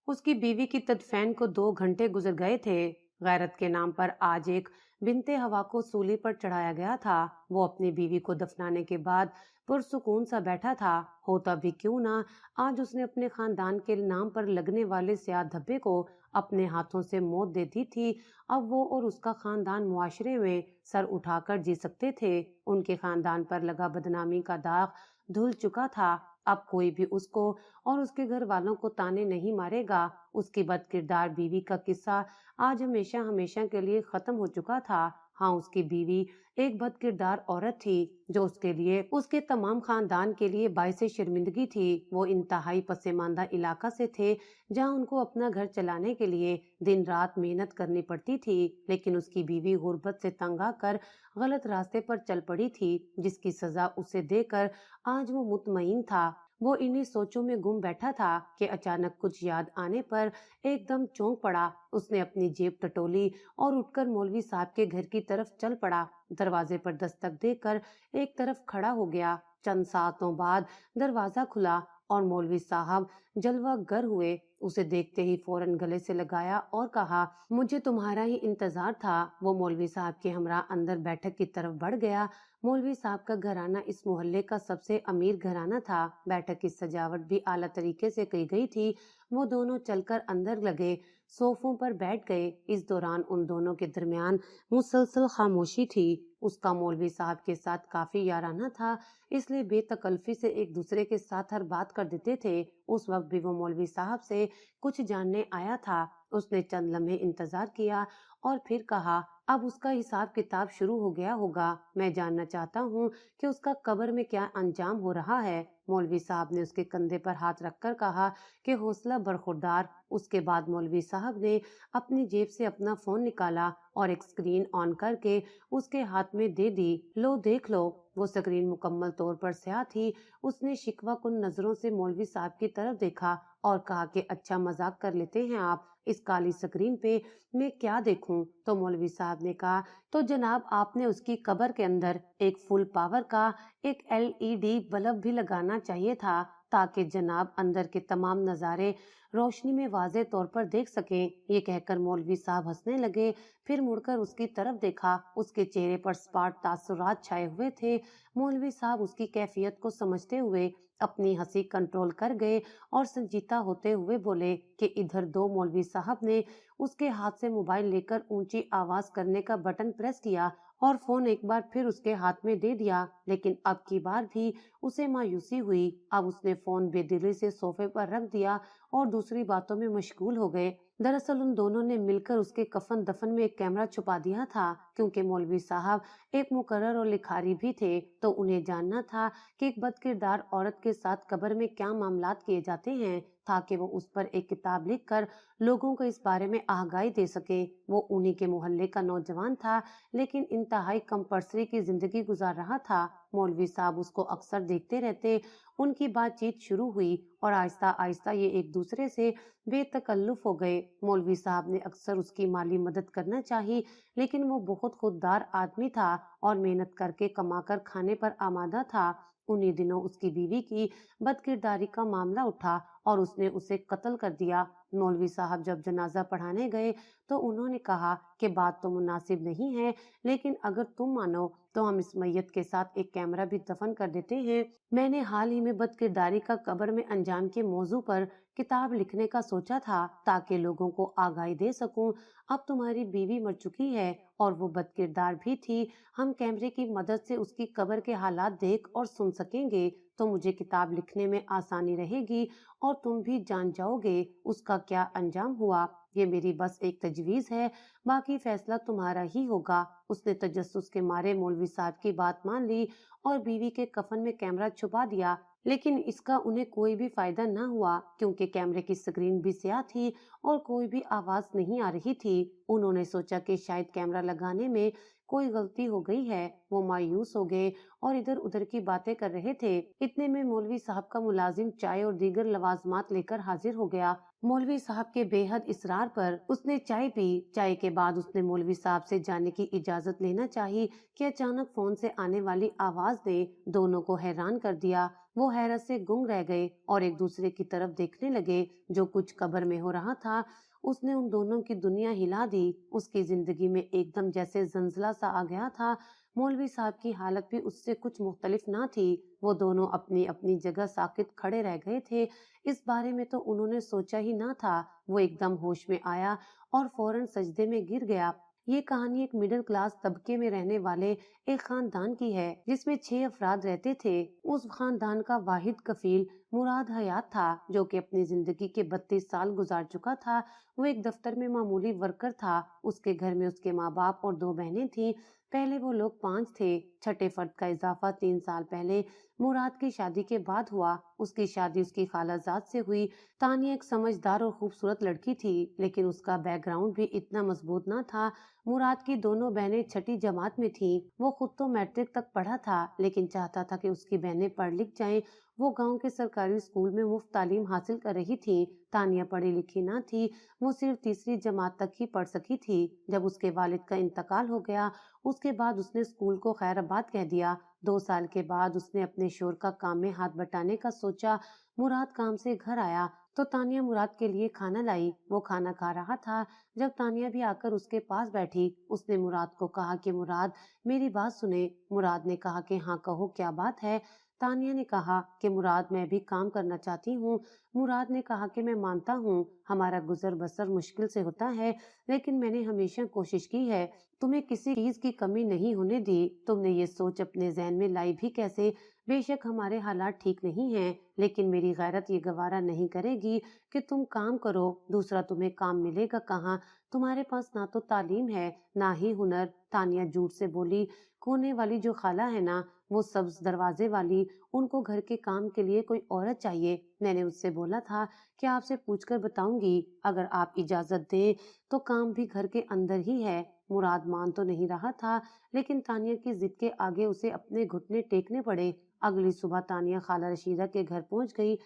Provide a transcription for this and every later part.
اس کی بیوی کی تدفین کو 2 گھنٹے گزر گئے تھے۔ غیرت کے نام پر آج ایک بنت ہوا کو سولی پر چڑھایا گیا تھا۔ وہ اپنی بیوی کو دفنانے کے بعد پرسکون سا بیٹھا تھا۔ ہوتا بھی کیوں نہ آج اس نے اپنے خاندان کے نام پر لگنے والے سیاہ دھبے کو اپنے ہاتھوں سے موت دے دی تھی۔ اب وہ اور اس کا خاندان معاشرے میں سر اٹھا کر جی سکتے تھے۔ ان کے خاندان پر لگا بدنامی کا داغ دھل چکا تھا۔ اب کوئی بھی اس کو اور اس کے گھر والوں کو تانے نہیں مارے گا۔ اس کی بد کردار بیوی کا قصہ آج ہمیشہ ہمیشہ کے لیے ختم ہو چکا تھا۔ ہاں، اس کی بیوی ایک بد کردار عورت تھی جو اس کے لیے، اس کے تمام خاندان کے لیے باعث شرمندگی تھی۔ وہ انتہائی پسماندہ علاقہ سے تھے جہاں ان کو اپنا گھر چلانے کے لیے دن رات محنت کرنی پڑتی تھی، لیکن اس کی بیوی غربت سے تنگ آ کر غلط راستے پر چل پڑی تھی، جس کی سزا اسے دے کر آج وہ مطمئن تھا۔ وہ انہی سوچوں میں گم بیٹھا تھا کہ اچانک کچھ یاد آنے پر ایک دم چونک پڑا۔ اس نے اپنی جیب ٹٹولی اور اٹھ کر مولوی صاحب کے گھر کی طرف چل پڑا۔ دروازے پر دستک دے کر ایک طرف کھڑا ہو گیا۔ چند ساعتوں بعد دروازہ کھلا اور مولوی صاحب جلوہ گر ہوئے۔ اسے دیکھتے ہی فوراً گلے سے لگایا اور کہا، مجھے تمہارا ہی انتظار تھا۔ وہ مولوی صاحب کے ہمراہ اندر بیٹھک کی طرف بڑھ گیا۔ مولوی صاحب کا گھرانہ اس محلے کا سب سے امیر گھرانہ تھا۔ بیٹھک کی سجاوٹ بھی اعلیٰ طریقے سے کی گئی تھی۔ وہ دونوں چل کر اندر لگے صوفوں پر بیٹھ گئے۔ اس دوران ان دونوں کے درمیان مسلسل خاموشی تھی۔ اس کا مولوی صاحب کے ساتھ کافی یارانہ تھا، اس لیے بے تکلفی سے ایک دوسرے کے ساتھ ہر بات کر دیتے تھے۔ اس وقت بھی وہ مولوی صاحب سے کچھ جاننے آیا تھا۔ اس نے چند لمحے انتظار کیا اور پھر کہا، اب اس کا حساب کتاب شروع ہو گیا ہوگا۔ میں جاننا چاہتا ہوں کہ اس کا قبر میں کیا انجام ہو رہا ہے۔ مولوی صاحب نے اس کے کندھے پر ہاتھ رکھ کر کہا کہ حوصلہ برخوردار۔ اس کے بعد مولوی صاحب نے اپنی جیب سے اپنا فون نکالا اور ایک اسکرین آن کر کے اس کے ہاتھ میں دے دی۔ لو دیکھ لو۔ وہ اسکرین مکمل طور پر سیاہ تھی۔ اس نے شکوہ کن نظروں سے مولوی صاحب کی طرف دیکھا اور کہا کہ اچھا مذاق کر لیتے ہیں آپ، اس کالی اسکرین پہ میں کیا دیکھوں؟ تو مولوی صاحب نے کہا، تو جناب آپ نے اس کی قبر کے اندر ایک فل پاور کا ایک LED بلب بھی لگانا چاہیے تھا تاکہ جناب اندر کے تمام نظارے روشنی میں واضح طور پر دیکھ سکیں۔ یہ کہہ کر مولوی صاحب ہنسنے لگے، پھر مڑ کر اس کی طرف دیکھا۔ اس کے چہرے پر سپاٹ تاثرات چھائے ہوئے تھے۔ مولوی صاحب اس کی کیفیت کو سمجھتے ہوئے اپنی ہنسی کنٹرول کر گئے اور سنجیدہ ہوتے ہوئے بولے کہ ادھر دو۔ مولوی صاحب نے اس کے ہاتھ سے موبائل لے کر اونچی آواز کرنے کا بٹن پریس کیا اور فون ایک بار پھر اس کے ہاتھ میں دے دیا، لیکن اب کی بار بھی اسے مایوسی ہوئی۔ اب اس نے فون بے دلی سے صوفے پر رکھ دیا اور دوسری باتوں میں مشغول ہو گئے۔ دراصل ان دونوں نے مل کر اس کے کفن دفن میں ایک کیمرہ چھپا دیا تھا، کیونکہ مولوی صاحب ایک مقرر اور لکھاری بھی تھے، تو انہیں جاننا تھا کہ ایک بد کردار عورت کے ساتھ قبر میں کیا معاملات کیے جاتے ہیں، تاکہ وہ اس پر ایک کتاب لکھ کر لوگوں کو اس بارے میں آگاہی دے سکے۔ وہ انہی کے محلے کا نوجوان تھا، لیکن انتہائی کم پرسری کی زندگی گزار رہا تھا۔ مولوی صاحب اس کو اکثر دیکھتے رہتے۔ ان کی بات چیت شروع ہوئی اور آہستہ آہستہ یہ ایک دوسرے سے بے تکلف ہو گئے۔ مولوی صاحب نے اکثر اس کی مالی مدد کرنا چاہی، لیکن وہ بہت خوددار آدمی تھا اور محنت کر کے کما کر کھانے پر آمادہ تھا۔ انہی دنوں اس کی بیوی کی بد کرداری کا معاملہ اٹھا اور اس نے اسے قتل کر دیا۔ مولوی صاحب جب جنازہ پڑھانے گئے تو انہوں نے کہا کہ بات تو مناسب نہیں ہے، لیکن اگر تم مانو تو ہم اس میت کے ساتھ ایک کیمرہ بھی دفن کر دیتے ہیں۔ میں نے حال ہی میں بد کرداری کا قبر میں انجام کے موضوع پر کتاب لکھنے کا سوچا تھا تاکہ لوگوں کو آگاہی دے سکوں۔ اب تمہاری بیوی مر چکی ہے اور وہ بد کردار بھی تھی، ہم کیمرے کی مدد سے اس کی قبر کے حالات دیکھ اور سن سکیں گے، تو مجھے کتاب لکھنے میں آسانی رہے گی اور تم بھی جان جاؤ گے اس کا کیا انجام ہوا۔ یہ میری بس ایک تجویز ہے، باقی فیصلہ تمہارا ہی ہوگا۔ اس نے تجسس کے مارے مولوی صاحب کی بات مان لی اور بیوی کے کفن میں کیمرہ چھپا دیا، لیکن اس کا انہیں کوئی بھی فائدہ نہ ہوا، کیونکہ کیمرے کی سکرین بھی سیاہ تھی اور کوئی بھی آواز نہیں آ رہی تھی۔ انہوں نے سوچا کہ شاید کیمرہ لگانے میں کوئی غلطی ہو گئی ہے۔ وہ مایوس ہو گئے اور ادھر ادھر کی باتیں کر رہے تھے۔ اتنے میں مولوی صاحب کا ملازم چائے اور دیگر لوازمات لے کر حاضر ہو گیا۔ مولوی صاحب کے بے حد اصرار پر اس نے چائے پی۔ چائے کے بعد اس نے مولوی صاحب سے جانے کی اجازت لینا چاہی کہ اچانک فون سے آنے والی آواز نے دونوں کو حیران کر دیا۔ वो हैरत से गुंग रह गए और एक दूसरे की तरफ देखने लगे। जो कुछ कब्र में हो रहा था उसने उन दोनों की दुनिया हिला दी। उसकी जिंदगी में एकदम जैसे जंजला सा आ गया था। मौलवी साहब की हालत भी उससे कुछ मुख्तलिफ ना थी। वो दोनों अपनी अपनी जगह साकित खड़े रह गए थे। इस बारे में तो उन्होंने सोचा ही ना था। वो एकदम होश में आया और फौरन सजदे में गिर गया। ये कहानी एक मिडिल क्लास तबके में रहने वाले एक खानदान की है जिसमें 6 अफराद रहते थे। उस खानदान का वाहिद कफील मुराद हयात था, जो कि अपनी जिंदगी के 32 साल गुजार चुका था। वो एक दफ्तर में मामूली वर्कर था। उसके घर में उसके माँ बाप और 2 बहनें थीं। पहले वो लोग 5 थे। छठे फर्द का इजाफा 3 साल पहले मुराद की शादी के बाद हुआ। उसकी शादी उसकी खालाजाद से हुई। तानिया एक समझदार और खूबसूरत लड़की थी, लेकिन उसका बैकग्राउंड भी इतना मजबूत ना था। मुराद की दोनों बहनें छठी जमात में थीं। वो खुद तो मैट्रिक तक पढ़ा था, लेकिन चाहता था कि उसकी बहनें पढ़ लिख जाएं। वो गांव के सरकारी स्कूल में मुफ्त तालीम हासिल कर रही थी। तानिया पढ़ी लिखी ना थी। वो सिर्फ तीसरी जमात तक ही पढ़ सकी थी। जब उसके वालिद का इंतकाल हो गया, उसके बाद उसने स्कूल को खैराबाद कह दिया। 2 साल के बाद उसने अपने शोर का काम में हाथ बटाने का सोचा। मुराद काम से घर आया तो तानिया मुराद के लिए खाना लाई। वो खाना खा रहा था जब तानिया भी आकर उसके पास बैठी। उसने मुराद को कहा कि मुराद, मेरी बात सुने। मुराद ने कहा कि हाँ कहो, क्या बात है। तानिया ने कहा कि मुराद, मैं भी काम करना चाहती हूँ। मुराद ने कहा कि मैं मानता हूँ हमारा गुजर बसर मुश्किल से होता है, लेकिन मैंने हमेशा कोशिश की है। तुम्हें किसी चीज की कमी नहीं होने दी। तुमने ये सोच अपने जहन में लाई भी कैसे? बेशक हमारे हालात ठीक नहीं हैं, लेकिन मेरी गैरत ये गवारा नहीं करेगी कि तुम काम करो। दूसरा, तुम्हें काम मिलेगा कहाँ? तुम्हारे पास ना तो तालीम है, ना ही हुनर। तानिया झूठ से बोली। कोने वाली जो खाला है ना, वो सब्ज दरवाजे वाली, उनको घर के काम के लिए कोई औरत चाहिए। मैंने उससे बोला था कि आपसे पूछकर बताऊंगी। अगर आप इजाजत दें तो काम भी घर के अंदर ही है। मुराद मान तो नहीं रहा था, लेकिन तानिया की जिद के आगे उसे अपने घुटने टेकने पड़े। अगली सुबह तानिया खाला रशीदा के घर पहुंच गई।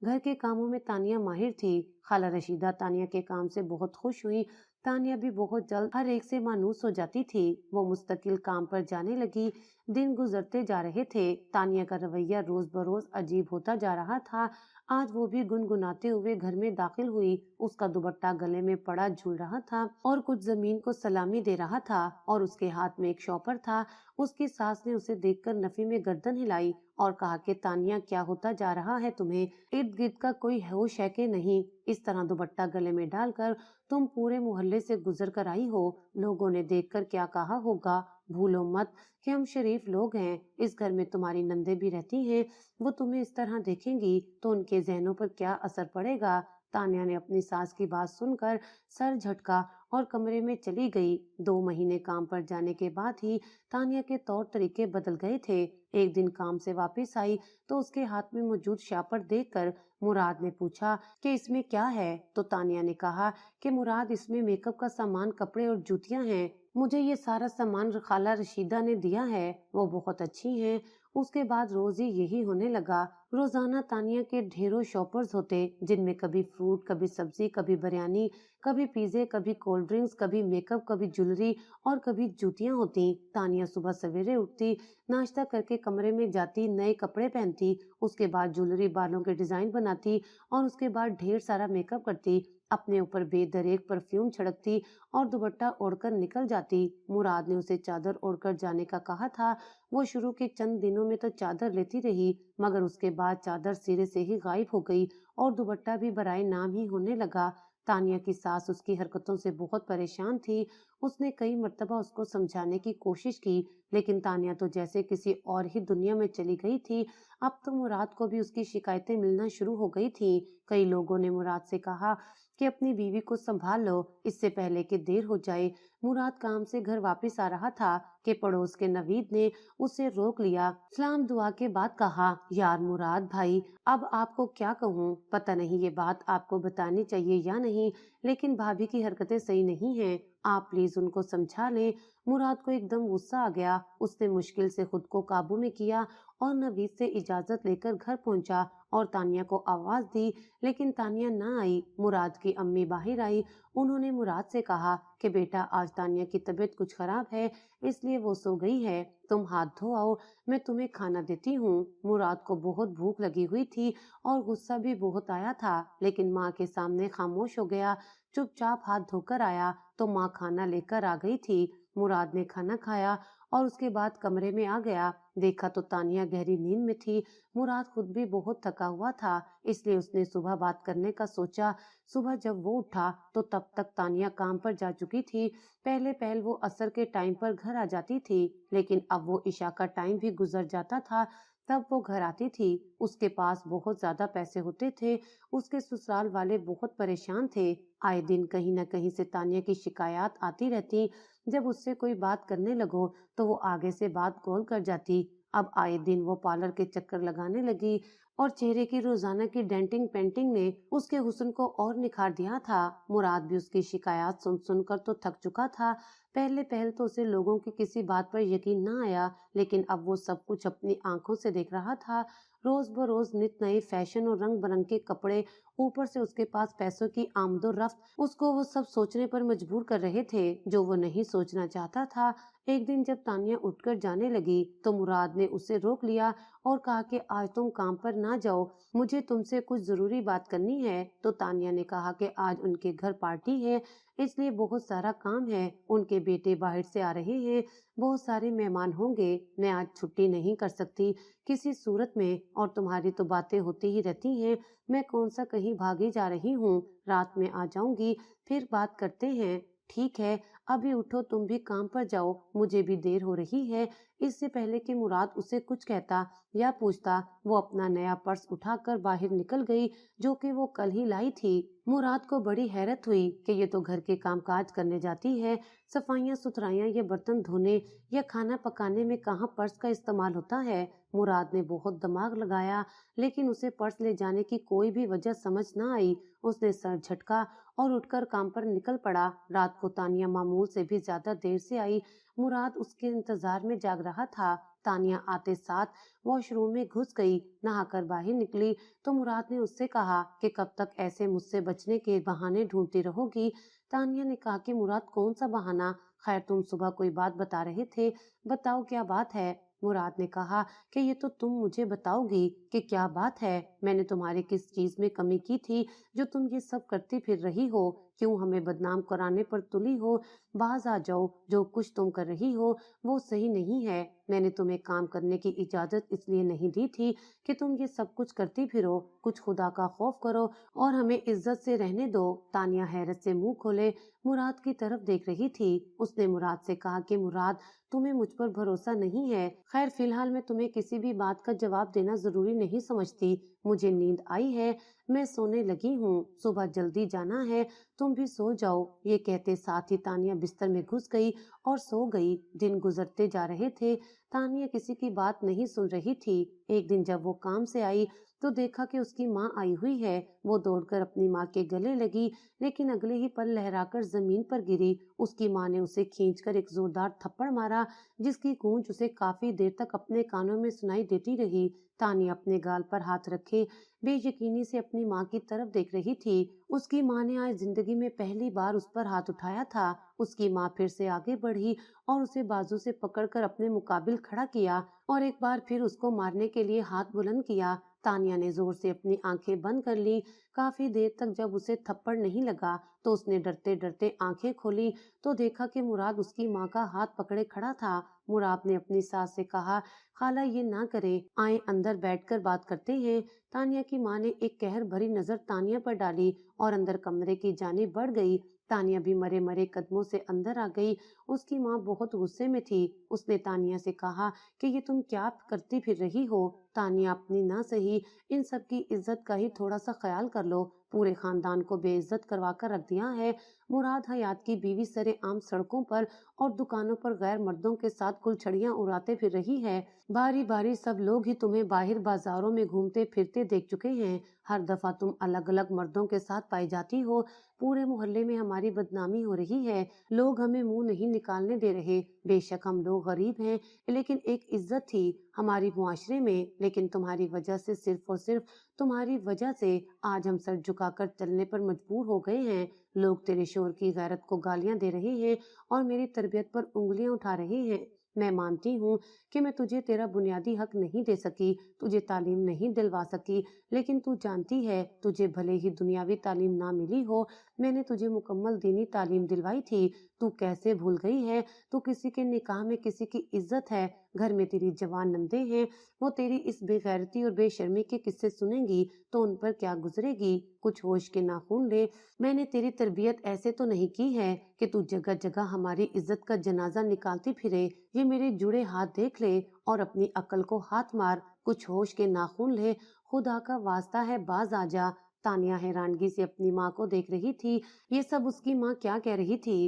घर के कामों में तानिया माहिर थी। खाला रशीदा तानिया के काम से बहुत खुश हुई। तानिया भी बहुत जल्द हर एक से मानूस हो जाती थी। वो मुस्तकिल काम पर जाने लगी। दिन गुजरते जा रहे थे। तानिया का रवैया रोज बरोज अजीब होता जा रहा था। आज वो भी गुनगुनाते हुए घर में दाखिल हुई। उसका दुपट्टा गले में पड़ा झूल रहा था और कुछ जमीन को सलामी दे रहा था, और उसके हाथ में एक शॉपर था। उसकी सास ने उसे देखकर नफी में गर्दन हिलाई और कहा कि तानिया, क्या होता जा रहा है तुम्हें? इर्द गिर्द का कोई होश है कि नहीं? इस तरह दुपट्टा गले में डालकर तुम पूरे मोहल्ले से गुजर कर आई हो। लोगों ने देखकर क्या कहा होगा? भूलो मत कि हम शरीफ लोग हैं। इस घर में तुम्हारी नंदे भी रहती हैं। वो तुम्हें इस तरह देखेंगी तो उनके जहनों पर क्या असर पड़ेगा? तानिया ने अपनी सास की बात सुनकर सर झटका और कमरे में चली गई। 2 महीने काम पर जाने के बाद ही तानिया के तौर तरीके बदल गए थे। एक दिन काम से वापस आई तो उसके हाथ में मौजूद शापर देखकर मुराद ने पूछा कि इसमें क्या है? तो तानिया ने कहा कि मुराद, इसमें मेकअप का सामान, कपड़े और जूतियां हैं। मुझे ये सारा सामान खाला रशीदा ने दिया है। वो बहुत अच्छी हैं। उसके बाद रोज ही यही होने लगा। रोजाना तानिया के ढेरों शॉपर्स होते, जिनमें कभी फ्रूट, कभी सब्जी, कभी बिरयानी, कभी पिज्जे, कभी कोल्ड ड्रिंक्स, कभी मेकअप, कभी ज्वेलरी और कभी जूतियां होती। तानिया सुबह सवेरे उठती, नाश्ता करके कमरे में जाती, नए कपड़े पहनती, उसके बाद ज्वेलरी, बालों के डिजाइन बनाती और उसके बाद ढेर सारा मेकअप करती, अपने ऊपर बेदरेक परफ्यूम छिड़कती और दुपट्टा ओढ़कर निकल जाती। मुराद ने उसे चादर ओढ़कर जाने का कहा था। वो शुरू के चंद दिनों में तो चादर लेती रही, मगर उसके बाद चादर सिरे से ही गायब हो गई और दुपट्टा भी बराए नाम ही होने लगा। तानिया की सास उसकी हरकतों से बहुत परेशान थी। उसने कई मर्तबा उसको समझाने की कोशिश की, लेकिन तानिया तो जैसे किसी और ही दुनिया में चली गई थी। अब तो मुराद को भी उसकी शिकायतें मिलना शुरू हो गई थी। कई लोगों ने मुराद से कहा कि अपनी बीवी को संभाल लो, इससे पहले कि देर हो जाए। मुराद काम से घर वापस आ रहा था कि पड़ोस के नवीद ने उसे रोक लिया। सलाम दुआ के बाद कहा, यार मुराद भाई, अब आपको क्या कहूँ? पता नहीं ये बात आपको बतानी चाहिए या नहीं, लेकिन भाभी की हरकतें सही नहीं हैं। आप प्लीज उनको समझा लें। मुराद को एकदम गुस्सा आ गया। उसने मुश्किल से खुद को काबू में किया और नवीद से इजाजत लेकर घर पहुंचा और तानिया को आवाज दी, लेकिन तानिया ना आई। मुराद की अम्मी बाहर आई। उन्होंने मुराद से कहा कि बेटा, आज तानिया की तबीयत कुछ खराब है, इसलिए वो सो गई है, तुम हाथ धो आओ, मैं तुम्हें खाना देती हूँ। मुराद को बहुत भूख लगी हुई थी और गुस्सा भी बहुत आया था, लेकिन माँ के सामने खामोश हो गया। चुपचाप हाथ धोकर आया तो माँ खाना लेकर आ गई थी। मुराद ने खाना खाया और उसके बाद कमरे में आ गया। देखा तो तानिया गहरी नींद में थी। मुराद खुद भी बहुत थका हुआ था, इसलिए उसने सुबह बात करने का सोचा। सुबह जब वो उठा तो तब तक तानिया काम पर जा चुकी थी। पहले वो असर के टाइम पर घर आ जाती थी, लेकिन अब वो इशा का टाइम भी गुजर जाता था तब वो घर आती थी। उसके पास बहुत ज्यादा पैसे होते थे। उसके ससुराल वाले बहुत परेशान थे। आए दिन कहीं न कहीं से तानिया की शिकायत आती रहती। जब उससे कोई बात करने लगो तो वो आगे से बात गोल कर जाती। अब आए दिन वो पार्लर के चक्कर लगाने लगी और चेहरे की रोजाना की डेंटिंग पेंटिंग ने उसके हुस्न को और निखार दिया था। मुराद भी उसकी शिकायत सुन सुनकर तो थक चुका था। पहले तो उसे लोगों की किसी बात पर यकीन ना आया, लेकिन अब वो सब कुछ अपनी आंखों से देख रहा था। रोज बरोज नित नए फैशन और रंग बिरंगे के कपड़े, ऊपर से उसके पास पैसों की आमदोरफ्त, उसको वो सब सोचने पर मजबूर कर रहे थे जो वो नहीं सोचना चाहता था। एक दिन जब तानिया उठकर जाने लगी तो मुराद ने उसे रोक लिया और कहा कि आज तुम काम पर ना जाओ, मुझे तुमसे कुछ जरूरी बात करनी है। तो तानिया ने कहा कि आज उनके घर पार्टी है, इसलिए बहुत सारा काम है। उनके बेटे बाहर से आ रहे हैं, बहुत सारे मेहमान होंगे, मैं आज छुट्टी नहीं कर सकती किसी सूरत में, और तुम्हारी तो बातें होती ही रहती हैं। मैं कौन सा कहीं भागी जा रही हूँ, रात में आ जाऊंगी, फिर बात करते हैं। ठीक है, अभी उठो, तुम भी काम पर जाओ, मुझे भी देर हो रही है। इससे पहले कि मुराद उसे कुछ कहता या पूछता, वो अपना नया पर्स उठाकर बाहर निकल गई, जो कि वो कल ही लाई थी। मुराद को बड़ी हैरत हुई कि ये तो घर के कामकाज करने जाती है, सफाइयां सुथराइयां या बर्तन धोने या खाना पकाने में कहाँ पर्स का इस्तेमाल होता है। मुराद ने बहुत दिमाग लगाया, लेकिन उसे पर्स ले जाने की कोई भी वजह समझ ना आई। उसने सर झटका और उठकर काम पर निकल पड़ा। रात को तानिया मामूल से भी ज्यादा देर से आई। मुराद उसके इंतजार में जाग रहा था। तानिया आते साथ वॉशरूम में घुस गई। नहाकर बाहर निकली तो मुराद ने उससे कहा कि कब तक ऐसे मुझसे बचने के बहाने ढूंढती रहोगी। तानिया ने कहा कि मुराद, कौन सा बहाना? खैर, तुम सुबह कोई बात बता रहे थे, बताओ क्या बात है। मुराद ने कहा कि ये तो तुम मुझे बताओगी कि क्या बात है। मैंने तुम्हारी किस चीज में कमी की थी जो तुम ये सब करती फिर रही हो? क्यों हमें बदनाम कराने पर तुली हो? बाज आ जाओ, जो कुछ तुम कर रही हो वो सही नहीं है। मैंने तुम्हें काम करने की इजाजत इसलिए नहीं दी थी कि तुम ये सब कुछ करती फिरो। कुछ खुदा का खौफ करो और हमें इज्जत से रहने दो। तानिया हैरत से मुंह खोले मुराद की तरफ देख रही थी। उसने मुराद से कहा कि मुराद, तुम्हें मुझ पर भरोसा नहीं है। खैर, फिलहाल मैं तुम्हें किसी भी बात का जवाब देना जरूरी नहीं समझती। मुझे नींद आई है, मैं सोने लगी हूँ, सुबह जल्दी जाना है, तुम भी सो जाओ। ये कहते साथ ही तानिया बिस्तर में घुस गई और सो गई। दिन गुजरते जा रहे थे। तानिया किसी की बात नहीं सुन रही थी। एक दिन जब वो काम से आई तो देखा कि उसकी माँ आई हुई है। वो दौड़कर अपनी माँ के गले लगी, लेकिन अगले ही पल लहराकर जमीन पर गिरी। उसकी माँ ने उसे खींचकर एक जोरदार थप्पड़ मारा, जिसकी गूंज उसे काफी देर तक अपने कानों में सुनाई देती रही। तानिया अपने गाल पर हाथ रखे बेयकीनी से अपनी माँ की तरफ देख रही थी। उसकी माँ ने आज जिंदगी में पहली बार उस पर हाथ उठाया था। उसकी माँ फिर से आगे बढ़ी और उसे बाजू से पकड़कर अपने मुकाबिल खड़ा किया और एक बार फिर उसको मारने के लिए हाथ बुलंद किया। तानिया ने जोर से अपनी आंखें बंद कर ली। काफी देर तक जब उसे थप्पड़ नहीं लगा तो उसने डरते डरते आंखें खोली तो देखा कि मुराद उसकी माँ का हाथ पकड़े खड़ा था। मुराद ने अपनी सास से कहा, खाला ये ना करे, आए अंदर बैठकर बात करते हैं। तानिया की माँ ने एक कहर भरी नजर तानिया पर डाली और अंदर कमरे की जानिब बढ़ गई। तानिया भी मरे मरे कदमों से अंदर आ गई। उसकी माँ बहुत गुस्से में थी। उसने तानिया से कहा कि ये तुम क्या करती फिर रही हो? तानिया, अपनी ना सही, इन सब की इज्जत का ही थोड़ा सा ख्याल कर लो। पूरे खानदान को बेइज्जत करवा कर रख दिया है। मुराद हयात की बीवी सरेआम सड़कों पर और दुकानों पर गैर मर्दों के साथ गुलछड़ियां उड़ाते फिर रही है। बारी बारी सब लोग ही तुम्हें बाहर बाजारों में घूमते फिरते देख चुके हैं। हर दफा तुम अलग अलग मर्दों के साथ पाई जाती हो। पूरे मोहल्ले में हमारी बदनामी हो रही है। लोग हमें मुंह नहीं निकालने दे रहे। बेशक हम लोग गरीब हैं, लेकिन एक इज्जत थी। ہماری معاشرے میں، لیکن تمہاری وجہ سے، صرف اور صرف تمہاری وجہ سے آج ہم سر جھکا کر چلنے پر مجبور ہو گئے ہیں۔ لوگ تیرے شوہر کی غیرت کو گالیاں دے رہے ہیں اور میری تربیت پر انگلیاں اٹھا رہے ہیں۔ میں مانتی ہوں کہ میں تجھے تیرا بنیادی حق نہیں دے سکی، تجھے تعلیم نہیں دلوا سکی، لیکن تو جانتی ہے تجھے بھلے ہی دنیاوی تعلیم نہ ملی ہو، میں نے تجھے مکمل دینی تعلیم دلوائی تھی۔ تو کیسے بھول گئی ہے؟ تو کسی کے نکاح میں کسی کی عزت ہے، گھر میں تیری جوان نندے ہیں، وہ تیری اس بے غیرتی اور بے شرمی کے قصے سنیں گی تو ان پر کیا گزرے گی؟ کچھ ہوش کے ناخن لے۔ میں نے تیری تربیت ایسے تو نہیں کی ہے کہ تو جگہ جگہ ہماری عزت کا جنازہ نکالتی پھرے۔ یہ میرے جڑے ہاتھ دیکھ لے اور اپنی عقل کو ہاتھ مار، کچھ ہوش کے ناخن لے، خدا کا واسطہ ہے باز آ جا۔ تانیہ حیرانگی سے اپنی ماں کو دیکھ رہی تھی۔ یہ سب اس کی ماں کیا کہہ رہی تھی؟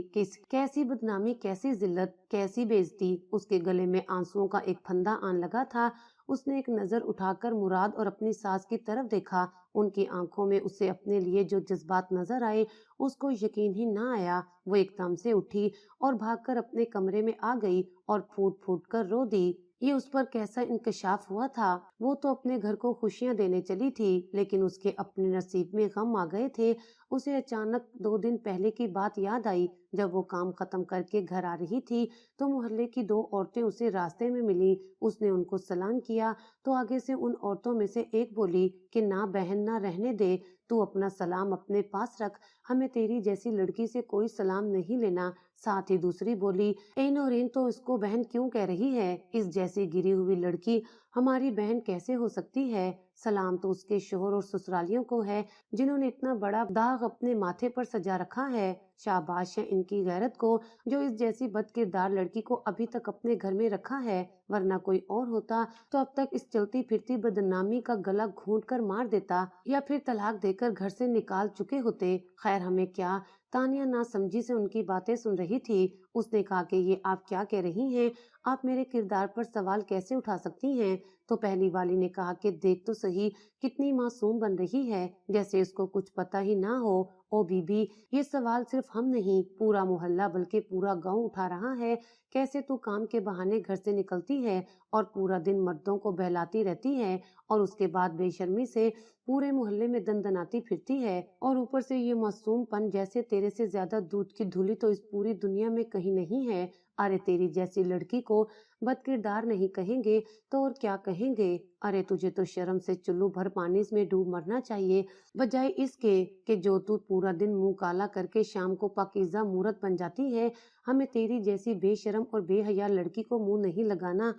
کیسی بدنامی، کیسی ذلت، کیسی بے عزتی! اس کے گلے میں آنسوؤں کا ایک پھندا آن لگا تھا۔ اس نے ایک نظر اٹھا کر مراد اور اپنی ساس کی طرف دیکھا۔ ان کی آنکھوں میں اسے اپنے لیے جو جذبات نظر آئے اس کو یقین ہی نہ آیا۔ وہ ایک دم سے اٹھی اور بھاگ کر اپنے کمرے میں آ گئی اور پھوٹ پھوٹ کر رو دی۔ یہ اس پر کیسا انکشاف ہوا تھا؟ وہ تو اپنے گھر کو خوشیاں دینے چلی تھی، لیکن اس کے اپنے نصیب میں غم آ گئے تھے۔ اسے اچانک 2 دن پہلے کی بات یاد آئی۔ جب وہ کام ختم کر کے گھر آ رہی تھی تو محلے کی 2 عورتیں اسے راستے میں ملی۔ اس نے ان کو سلام کیا تو آگے سے ان عورتوں میں سے ایک بولی کہ نہ بہن، نہ رہنے دے، تو اپنا سلام اپنے پاس رکھ، ہمیں تیری جیسی لڑکی سے کوئی سلام نہیں لینا۔ ساتھ ہی دوسری بولی، اے نورین تو اس کو بہن کیوں کہہ رہی ہے؟ اس جیسی گری ہوئی لڑکی ہماری بہن کیسے ہو سکتی ہے؟ سلام تو اس کے شوہر اور سسرالیوں کو ہے جنہوں نے اتنا بڑا داغ اپنے ماتھے پر سجا رکھا ہے۔ شاباش ہے ان کی غیرت کو جو اس جیسی بد کردار لڑکی کو ابھی تک اپنے گھر میں رکھا ہے، ورنہ کوئی اور ہوتا تو اب تک اس چلتی پھرتی بدنامی کا گلا گھونٹ کر مار دیتا یا پھر طلاق دے کر گھر سے نکال چکے ہوتے۔ خیر ہمیں کیا؟ تانیہ نہ سمجھی سے ان کی باتیں سن رہی تھی۔ اس نے کہا کہ یہ آپ کیا کہہ رہی ہیں؟ آپ میرے کردار پر سوال کیسے اٹھا سکتی ہیں؟ تو پہلی والی نے کہا کہ دیکھ تو صحیح کتنی معصوم بن رہی ہے، جیسے اس کو کچھ پتہ ہی نہ ہو۔ او بی بی، یہ سوال صرف ہم نہیں، پورا محلہ بلکہ پورا گاؤں اٹھا رہا ہے۔ کیسے تو کام کے بہانے گھر سے نکلتی ہے اور پورا دن مردوں کو بہلاتی رہتی ہے اور اس کے بعد بے شرمی سے پورے محلے میں دندناتی پھرتی ہے، اور اوپر سے یہ معصوم پن جیسے تیرے سے زیادہ دودھ کی دھلی تو اس پوری دنیا میں کہیں نہیں ہے۔ ارے تیری جیسی لڑکی کو بد کردار نہیں کہیں گے تو اور کیا کہیں گے؟ ارے تجھے تو شرم سے چلو بھر پانی میں ڈوب مرنا چاہیے، بجائے اس کے کہ جو تو پورا دن منہ کالا کر کے شام کو پاکیزہ مورت بن جاتی ہے۔ ہمیں تیری جیسی بے شرم اور بے حیا لڑکی کو منہ نہیں لگانا۔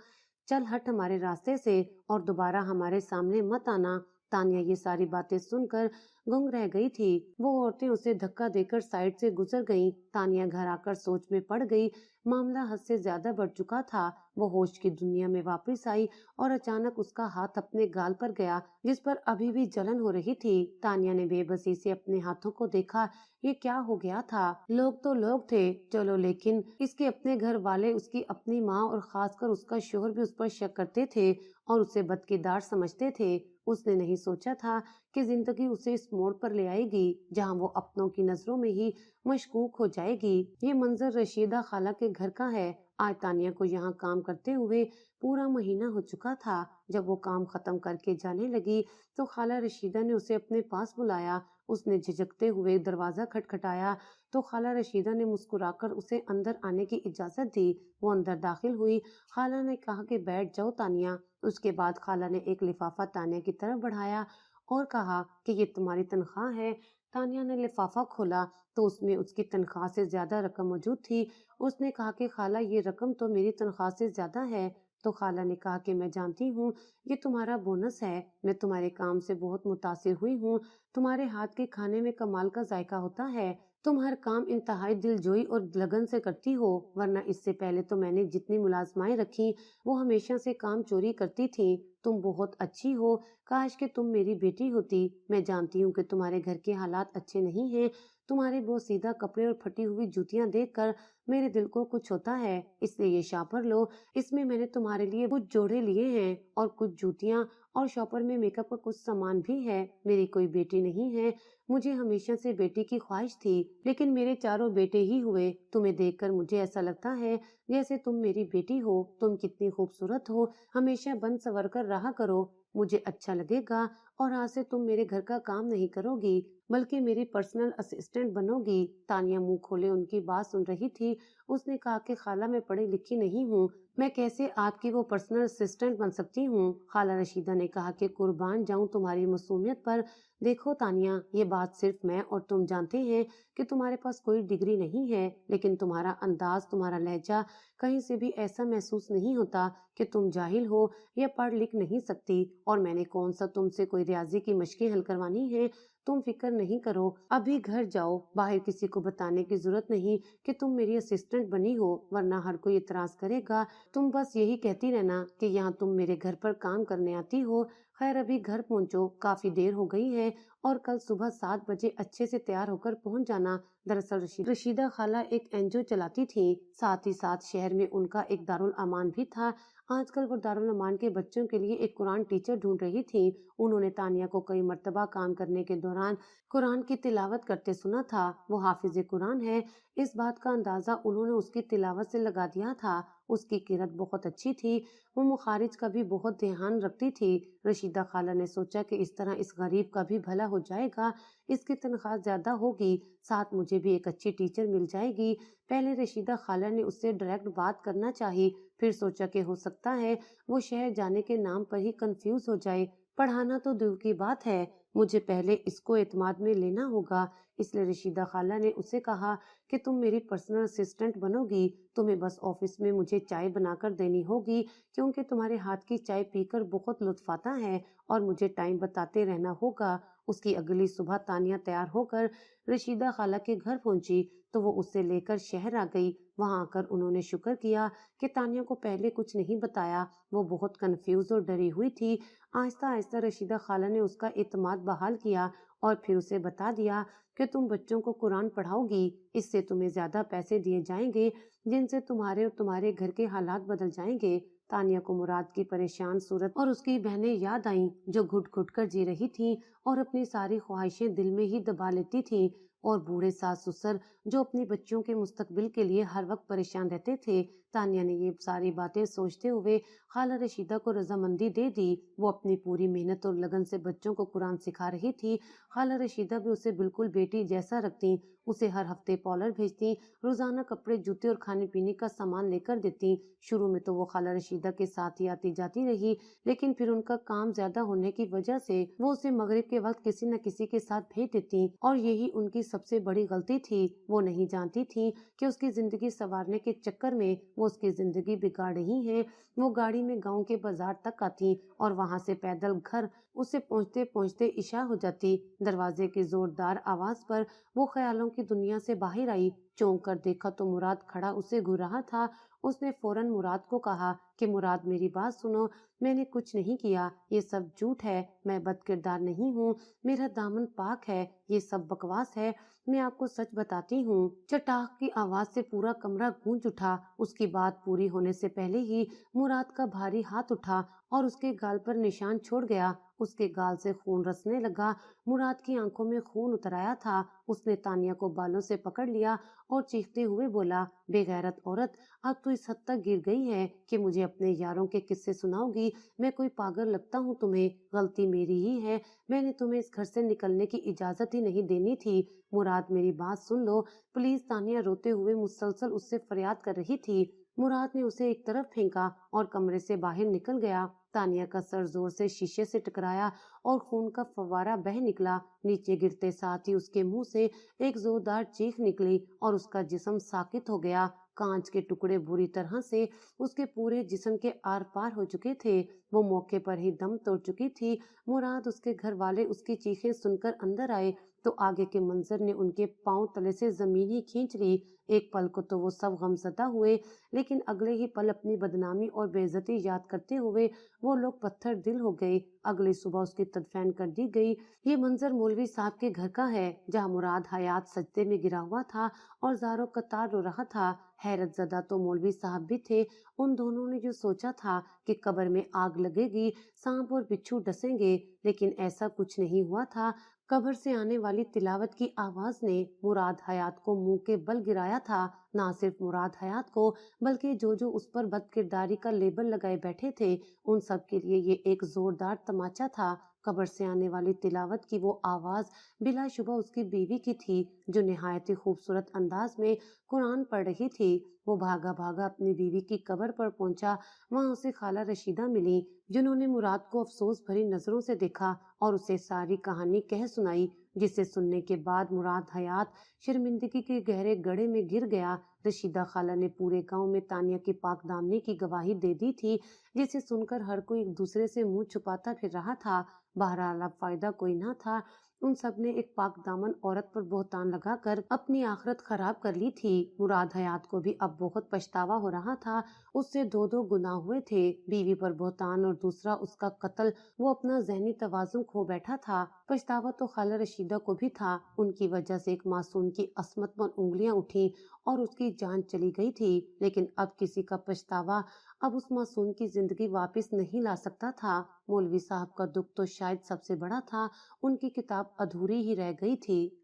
چل ہٹ ہمارے راستے سے اور دوبارہ ہمارے سامنے مت آنا۔ تانیہ یہ ساری باتیں سن کر گنگ رہ گئی تھی۔ وہ عورتیں اسے دھکا دے کر سائڈ سے گزر گئیں۔ تانیہ گھر آ کر سوچ میں پڑ گئی۔ معاملہ حد سے زیادہ بڑھ چکا تھا۔ وہ ہوش کی دنیا میں واپس آئی اور اچانک اس کا ہاتھ اپنے گال پر گیا جس پر ابھی بھی جلن ہو رہی تھی۔ تانیہ نے بے بسی سے اپنے ہاتھوں کو دیکھا۔ یہ کیا ہو گیا تھا؟ لوگ تو لوگ تھے چلو، لیکن اس کے اپنے گھر والے، اس کی اپنی ماں اور خاص کر اس کا شوہر بھی اس پر شک کرتے تھے اور اسے بدکردار سمجھتے تھے۔ اس نے نہیں سوچا تھا کہ زندگی اسے اس موڑ پر لے آئے گی جہاں وہ اپنوں کی نظروں میں ہی مشکوک ہو جائے گی۔ یہ منظر رشیدہ خالہ کے گھر کا ہے۔ آج تانیہ کو یہاں کام کرتے ہوئے پورا مہینہ ہو چکا تھا۔ جب وہ کام ختم کر کے جانے لگی تو خالہ رشیدہ نے اسے اپنے پاس بلایا۔ اس نے جھجکتے ہوئے دروازہ کھٹکھٹایا تو خالہ رشیدہ نے مسکرا کر اسے اندر آنے کی اجازت دی۔ وہ اندر داخل ہوئی۔ خالہ نے کہا کہ بیٹھ جاؤ تانیہ۔ اس کے بعد خالہ نے ایک لفافہ تانیہ کی طرف بڑھایا اور کہا کہ یہ تمہاری تنخواہ ہے۔ تانیہ نے لفافہ کھولا تو اس میں اس کی تنخواہ سے زیادہ رقم موجود تھی۔ اس نے کہا کہ خالہ یہ رقم تو میری تنخواہ سے زیادہ ہے۔ تو خالہ نے کہا کہ میں جانتی ہوں یہ تمہارا بونس ہے، میں تمہارے کام سے بہت متاثر ہوئی ہوں، تمہارے ہاتھ کے کھانے میں کمال کا ذائقہ ہوتا ہے، تم ہر کام انتہائی دل جوئی اور لگن سے کرتی ہو، ورنہ اس سے پہلے تو میں نے جتنی ملازمائیں رکھی وہ ہمیشہ سے کام چوری کرتی تھیں۔ تم بہت اچھی ہو، کاش کہ تم میری بیٹی ہوتی۔ میں جانتی ہوں کہ تمہارے گھر کے حالات اچھے نہیں ہیں، تمہارے بوسیدہ کپڑے اور پھٹی ہوئی جوتیاں دیکھ کر میرے دل کو کچھ ہوتا ہے، اس لیے یہ شاپر لو، اس میں نے تمہارے لیے کچھ جوڑے لیے ہیں اور کچھ جوتیاں، اور شاپر میں میک اپ کا کچھ سامان بھی ہے۔ میری کوئی بیٹی نہیں ہے، मुझे हमेशा से बेटी की ख्वाहिश थी, लेकिन मेरे चारों बेटे ही हुए। तुम्हें देखकर मुझे ऐसा लगता है जैसे तुम मेरी बेटी हो। तुम कितनी खूबसूरत हो, हमेशा बन संवर कर रहा करो, मुझे अच्छा लगेगा। और आज से तुम मेरे घर का काम नहीं करोगी, बल्कि मेरी पर्सनल असिस्टेंट बनोगी। तानिया मुंह खोले उनकी बात सुन रही थी। उसने कहा कि खाला, मैं पढ़ी लिखी नहीं हूँ, मैं कैसे आपकी वो पर्सनल असिस्टेंट बन सकती हूँ। खाला रशीदा ने कहा कि कुर्बान जाऊं तुम्हारी मासूमियत पर। देखो तानिया, ये बात सिर्फ मैं और तुम जानते हैं कि तुम्हारे पास कोई डिग्री नहीं है, लेकिन तुम्हारा अंदाज, तुम्हारा लहजा कहीं से भी ऐसा महसूस नहीं होता कि तुम जाहिल हो या पढ़ लिख नहीं सकती। और मैंने कौन सा तुमसे कोई रियाजी की मशकें हल करवानी है। तुम फिक्र नहीं करो, अभी घर जाओ। बाहर किसी को बताने की जरूरत नहीं कि तुम मेरी असिस्टेंट बनी हो, वरना हर कोई इतराज करेगा। तुम बस यही कहती रहना कि यहाँ तुम मेरे घर पर काम करने आती हो। खैर, अभी घर पहुंचो, काफी देर हो गई है, और कल सुबह 7 बजे अच्छे से तैयार होकर पहुंच जाना। दरअसल रशीदा खाला एक एनजीओ चलाती थी, साथ ही साथ शहर में उनका एक दारुल अमान भी था। आजकल वो दारुल अमान के बच्चों के लिए एक कुरान टीचर ढूंढ रही थी। उन्होंने तानिया को कई मर्तबा काम करने के दौरान कुरान की तिलावत करते सुना था। वो हाफिज कुरान है, इस बात का अंदाजा उन्होंने उसकी तिलावत से लगा दिया था। उसकी किरत बहुत अच्छी थी, वो मुखारिज का भी बहुत ध्यान रखती थी। रशीदा खाला ने सोचा कि इस तरह इस गरीब का भी भला हो जाएगा, इसकी तनख्वाह ज्यादा होगी, साथ मुझे भी एक अच्छी टीचर मिल जाएगी। पहले रशीदा खाला ने उससे डायरेक्ट बात करना चाहिए, फिर सोचा कि हो सकता है वो शहर जाने के नाम पर ही कंफ्यूज हो जाए। पढ़ाना तो दूर की बात है, मुझे पहले इसको एतमाद में लेना होगा। इसलिए रशीदा खाला ने उसे कहा कि तुम मेरी पर्सनल असिस्टेंट बनोगी, तुम्हें बस ऑफिस में मुझे चाय बनाकर देनी होगी, क्योंकि तुम्हारे हाथ की चाय पीकर बहुत लुत्फ आता है, और मुझे टाइम बताते रहना होगा। उसकी अगली सुबह तानिया तैयार होकर रशीदा खाला के घर पहुंची तो वो उसे लेकर शहर आ गई। वहां आकर उन्होंने शुक्र किया कि तानिया को पहले कुछ नहीं बताया, वो बहुत कंफ्यूज और डरी हुई थी। आहिस्ता आहिस्ता रशीदा खाला ने उसका इत्मीनान बहाल किया और फिर उसे बता दिया कि तुम बच्चों को कुरान पढ़ाओगी, इससे तुम्हें ज्यादा पैसे दिए जाएंगे, जिनसे तुम्हारे और तुम्हारे घर के हालात बदल जाएंगे। तानिया को मुराद की परेशान सूरत और उसकी बहनें याद आईं, जो घुट घुट कर जी रही थीं और अपनी सारी ख्वाहिशें दिल में ही दबा लेती थीं, और बूढ़े सास ससुर जो अपनी बच्चियों के मुस्तकबिल के लिए हर वक्त परेशान रहते थे। तानिया ने ये सारी बातें सोचते हुए खाला रशीदा को रजामंदी दे दी। वो अपनी पूरी मेहनत और लगन से बच्चों को कुरान सिखा रही थी। खाला रशीदा भी उसे बिल्कुल बेटी जैसा रखती, उसे हर हफ्ते पार्लर भेजती, रोजाना कपड़े, जूते और खाने पीने का सामान लेकर देती। शुरू में तो वो खाला रशीदा के साथ ही आती जाती रही, लेकिन फिर उनका काम ज्यादा होने की वजह से वो उसे मगरिब के वक्त किसी न किसी के साथ भेज देती, और यही उनकी सबसे बड़ी गलती थी। वो नहीं जानती थी कि उसकी जिंदगी संवारने के चक्कर में वो उसकी जिंदगी बिगाड़ रही है। वो गाड़ी में गांव के बाजार तक आती और वहां से पैदल घर, उसे पहुंचते पहुंचते इशा हो जाती। दरवाजे की जोरदार आवाज पर वो ख्यालों की दुनिया से बाहर आई। चौंक कर देखा तो मुराद खड़ा उसे घूर रहा था। उसने फौरन मुराद को कहा कि मुराद, मेरी बात सुनो, मैंने कुछ नहीं किया, ये सब झूठ है, मैं बदकिरदार नहीं हूँ, मेरा दामन पाक है, ये सब बकवास है, मैं आपको सच बताती हूँ। चटाक की आवाज से पूरा कमरा गूंज उठा। उसकी बात पूरी होने से पहले ही मुराद का भारी हाथ उठा और उसके गाल पर निशान छोड़ गया। उसके गाल से खून रसने लगा। मुराद की आंखों में खून उतर आया था। उसने तानिया को बालों से पकड़ लिया और चीखते हुए बोला, बेगैरत औरत, अब तो इस हद तक गिर गई है कि मुझे अपने यारों के किस्से सुनाओगी। मैं कोई पागल लगता हूँ तुम्हें? गलती मेरी ही है, मैंने तुम्हें इस घर से निकलने की इजाजत ही नहीं देनी थी। मुराद, मेरी बात सुन लो प्लीज। तानिया रोते हुए मुसलसल उससे फरियाद कर रही थी। मुराद ने उसे एक तरफ फेंका और कमरे से बाहर निकल गया। तानिया का सर जोर से शीशे से टकराया और खून का फव्वारा बह निकला। नीचे गिरते साथ ही उसके मुंह से एक जोरदार चीख निकली और उसका जिस्म साकित हो गया। कांच के टुकड़े बुरी तरह से उसके पूरे जिस्म के आर पार हो चुके थे। वो मौके पर ही दम तोड़ चुकी थी। मुराद, उसके घर वाले उसकी चीखें सुनकर अंदर आए तो आगे के मंजर ने उनके पांव तले से जमीन ही खींच ली। एक पल को तो वो सब गमजदा हुए, लेकिन अगले ही पल अपनी बदनामी और बेइज्जती याद करते हुए वो लोग पत्थर दिल हो गए। अगली सुबह उसकी तदफीन कर दी गई। ये मंजर मौलवी साहब के घर का है, जहाँ मुराद हयात सजदे में गिरा हुआ था और ज़ारो कतार रो रहा था। हैरत ज़दा तो मौलवी साहब भी थे। उन दोनों ने जो सोचा था कि कब्र में आग लगेगी, सांप और बिच्छू डसेंगे, लेकिन ऐसा कुछ नहीं हुआ था। कब्र से आने वाली तिलावत की आवाज ने मुराद हयात को मुंह के बल गिराया था। ना सिर्फ मुराद हयात को, बल्कि जो जो उस पर बदकिरदारी का लेबल लगाए बैठे थे, उन सब के लिए ये एक जोरदार तमाचा था। कब्र से आने वाली तिलावत की वो आवाज बिलाशुबा उसकी बीवी की थी, जो निहायत ही खूबसूरत अंदाज में कुरान पढ़ रही थी। वो भागा भागा अपनी बीवी की कब्र पर पहुंचा। वहां उसे खाला रशीदा मिली, जिन्होंने मुराद को अफसोस भरी नजरों से देखा और उसे सारी कहानी कह सुनाई, जिसे सुनने के बाद मुराद हयात शर्मिंदगी के गहरे गड्ढे में गिर गया। रशीदा खाला ने पूरे गांव में तानिया की पाक दामनी की गवाही दे दी थी, जिसे सुनकर हर कोई एक दूसरे से मुंह छुपाता फिर रहा था। बहरहाल अब फायदा कोई ना था। उन सब ने एक पाक दामन औरत पर बोहतान लगाकर अपनी आखिरत खराब कर ली थी। मुराद हयात को भी अब बहुत पछतावा हो रहा था। उससे दो दो गुनाह हुए थे, बीवी पर बोहतान और दूसरा उसका कत्ल। वो अपना ज़हनी तवाज़ुन खो बैठा था। पछतावा तो खाला रशीदा को भी था। उनकी वजह से एक मासूम की अस्मत पर उंगलियां उठी और उसकी जान चली गई थी। लेकिन अब किसी का पछतावा अब उस मासूम की जिंदगी वापस नहीं ला सकता था। मौलवी साहब का दुख तो शायद सबसे बड़ा था। उनकी किताब अधूरी ही रह गई थी।